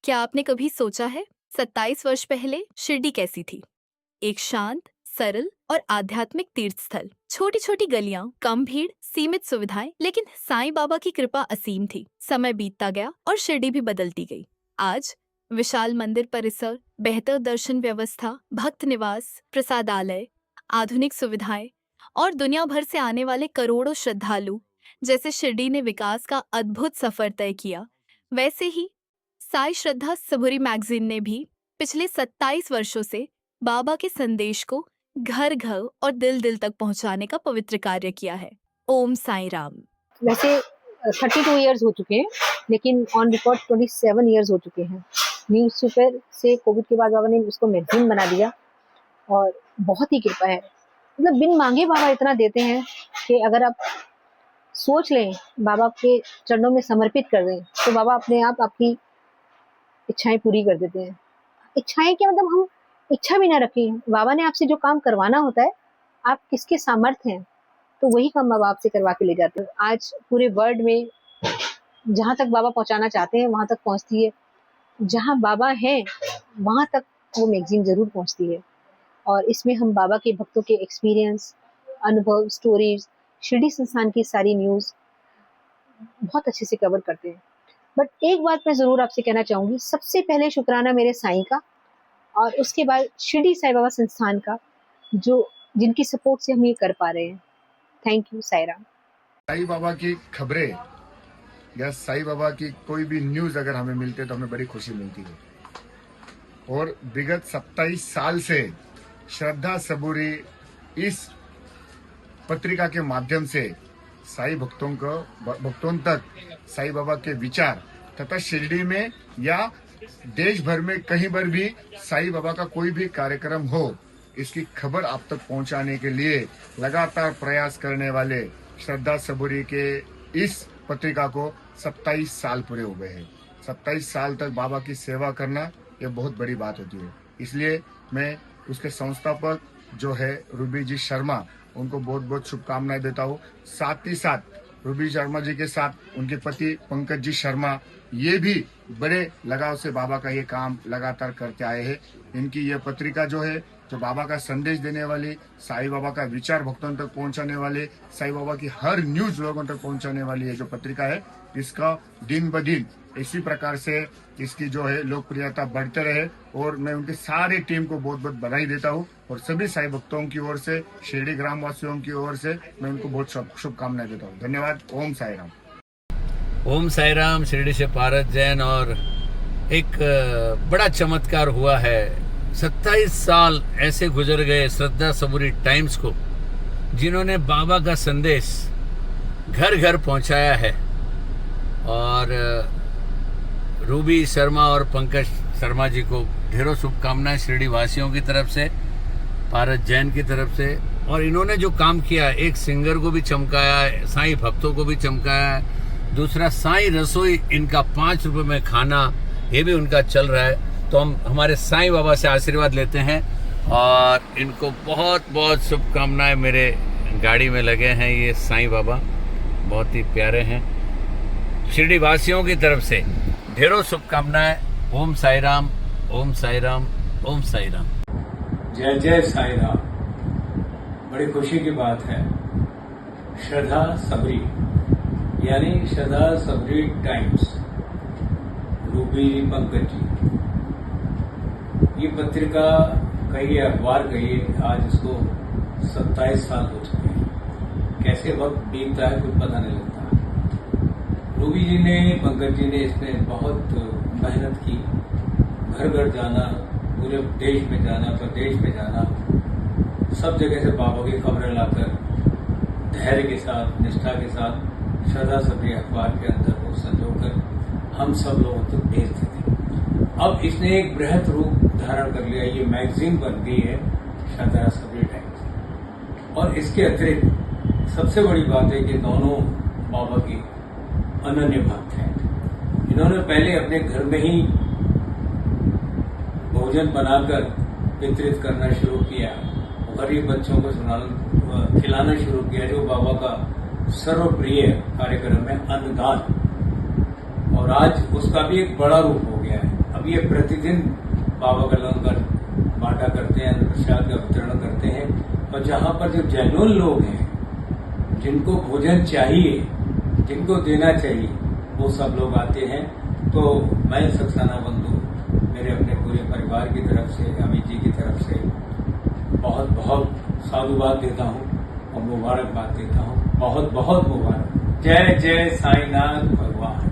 क्या आपने कभी सोचा है 27 वर्ष पहले शिरडी कैसी थी? एक शांत, सरल और आध्यात्मिक तीर्थ स्थल। छोटी छोटी गलियां, कम भीड़, सीमित सुविधाएं, लेकिन साईं बाबा की कृपा असीम थी। समय बीतता गया और शिरडी भी बदलती गई। आज विशाल मंदिर परिसर, बेहतर दर्शन व्यवस्था, भक्त निवास, प्रसादालय, आधुनिक सुविधाएं और दुनिया भर से आने वाले करोड़ों श्रद्धालु, जैसे शिरडी ने विकास का अद्भुत सफर तय किया, वैसे ही साई श्रद्धा सबुरी मैगजीन ने भी पिछले 27 वर्षों से बाबा के संदेश को घर घर और दिल दिल तक पहुंचाने का पवित्र कार्य किया है। ओम साईं राम। वैसे 32 इयर्स हो चुके हैं, लेकिन ऑन रिकॉर्ड 27 इयर्स हो चुके हैं। न्यूज़ पेपर से कोविड के बाद बाबा ने उसको मैगजीन बना दिया और बहुत ही कृपा है। मतलब बिन मांगे बाबा इतना देते हैं कि अगर आप सोच लें, बाबा के चरणों में समर्पित कर दें, तो बाबा अपने आप आपकी इच्छाएं पूरी कर देते हैं। इच्छाएं क्या, मतलब हम इच्छा भी ना रखें, बाबा ने आपसे जो काम करवाना होता है, आप किसके सामर्थ्य हैं, तो वही काम बाबा आपसे करवा के ले जाते हैं। आज पूरे वर्ल्ड में जहाँ तक बाबा पहुँचाना चाहते हैं वहाँ तक पहुँचती है। जहाँ बाबा हैं वहाँ तक वो मैगजीन जरूर पहुँचती है। और इसमें हम बाबा के भक्तों के एक्सपीरियंस, अनुभव, स्टोरीज, शिरडी संस्थान की सारी न्यूज़ बहुत अच्छे से कवर करते हैं। बट एक बात मैं ज़रूर आपसे कहना चाहूँगी, सबसे पहले शुक्राना मेरे साईं का, और उसके बाद शिरडी साईं बाबा संस्थान का, जिनकी सपोर्ट से हम ये कर पा रहे हैं। Thank you Sai Ram. साईं बाबा की खबरें या साईं बाबा की कोई भी न्यूज़ अगर हमें मिलती है तो हमें बड़ी खुशी मिलती है। और विगत 27 साल से श्रद्धा सबूरी इस पत्रिका के माध्यम से साईं भक्तों तक साईं बाबा के विचार तथा शिरडी में या देश भर में कहीं पर भी साईं बाबा का कोई भी कार्यक्रम हो, इसकी खबर आप तक पहुंचाने के लिए लगातार प्रयास करने वाले श्रद्धा सबूरी के इस पत्रिका को 27 साल पूरे हो गए हैं। 27 साल तक बाबा की सेवा करना ये बहुत बड़ी बात होती है। इसलिए मैं उसके संस्थापक जो है रूबी जी शर्मा, उनको बहुत बहुत शुभकामनाएं देता हूँ। साथ ही साथ रूबी शर्मा जी के साथ उनके पति पंकज जी शर्मा, ये भी बड़े लगाव से बाबा का ये काम लगातार करते आए हैं। इनकी ये पत्रिका जो है, जो बाबा का संदेश देने वाली, साईं बाबा का विचार भक्तों तक पहुंचाने वाले, साईं बाबा की हर न्यूज लोगों तक पहुंचाने वाली ये जो पत्रिका है, इसका दिन ब दिन इसी प्रकार से इसकी जो है लोकप्रियता बढ़ते रहे। और मैं उनकी सारी टीम को बहुत बहुत बधाई देता हूँ और सभी साईं भक्तों की ओर से, शिरडी ग्रामवासियों की ओर से मैं उनको बहुत शुभकामनाएं देता हूँ। धन्यवाद। ओम साई राम। ओम साई राम। शिरडी से पारस जैन। और एक बड़ा चमत्कार हुआ है। 27 साल ऐसे गुजर गए श्रद्धा सबूरी टाइम्स को, जिन्होंने बाबा का संदेश घर घर पहुंचाया है। और रूबी शर्मा और पंकज शर्मा जी को ढेरों शुभकामनाएं शिरडी वासियों की तरफ से, पारस जैन की तरफ से। और इन्होंने जो काम किया, एक सिंगर को भी चमकाया है, साईं भक्तों को भी चमकाया है। दूसरा, साईं रसोई, इनका 5 रुपए में खाना, ये भी उनका चल रहा है। तो हम हमारे साईं बाबा से आशीर्वाद लेते हैं और इनको बहुत बहुत शुभकामनाएं। मेरे गाड़ी में लगे हैं ये साईं बाबा, बहुत ही प्यारे हैं। शिरडी वासियों की तरफ से ढेरों शुभकामनाएं। ओम साई राम, ओम साई राम, ओम साई राम। जय जय साई राम। बड़ी खुशी की बात है, श्रद्धा सबरी यानी श्रद्धा सबरी टाइम्स, रूबी पंकज जी, ये पत्रिका कहिए, अखबार कहिए, आज इसको 27 साल हो चुके हैं। कैसे वक्त बीतता है कुछ पता नहीं लगता। रूबी जी ने, पंकज जी ने इसमें बहुत मेहनत की। घर घर जाना, पूरे देश में जाना, प्रदेश में जाना, सब जगह से बाबा की खबरें लाकर धैर्य के साथ, निष्ठा के साथ श्रद्धा सबरी अखबार के अंदर वो संजोकर हम सब लोगों तक भेजते थे। अब इसने एक बृहद रूप धारण कर लिया। ये मैगजीन बन गई है श्रद्धा सबरी टाइम्स। और इसके अतिरिक्त सबसे बड़ी बात है कि दोनों बाबा की अनन्य भक्त हैं। इन्होंने पहले अपने घर में ही भोजन बनाकर वितरित करना शुरू किया, गरीब बच्चों को खिलाना शुरू किया, जो बाबा का सर्वप्रिय कार्यक्रम है अन्नदान। और आज उसका भी एक बड़ा रूप हो गया है। ये प्रतिदिन बाबा का लंगर बांटा करते हैं, प्रसाद का वितरण करते हैं। और जहाँ पर जो जैनुअन लोग हैं, जिनको भोजन चाहिए, जिनको देना चाहिए, वो सब लोग आते हैं। तो मैं सक्सेना बंधु, मेरे अपने पूरे परिवार की तरफ से, अमित जी की तरफ से बहुत बहुत साधुवाद देता हूँ और मुबारकबाद देता हूँ। बहुत बहुत मुबारक। जय जय साईनाथ भगवान।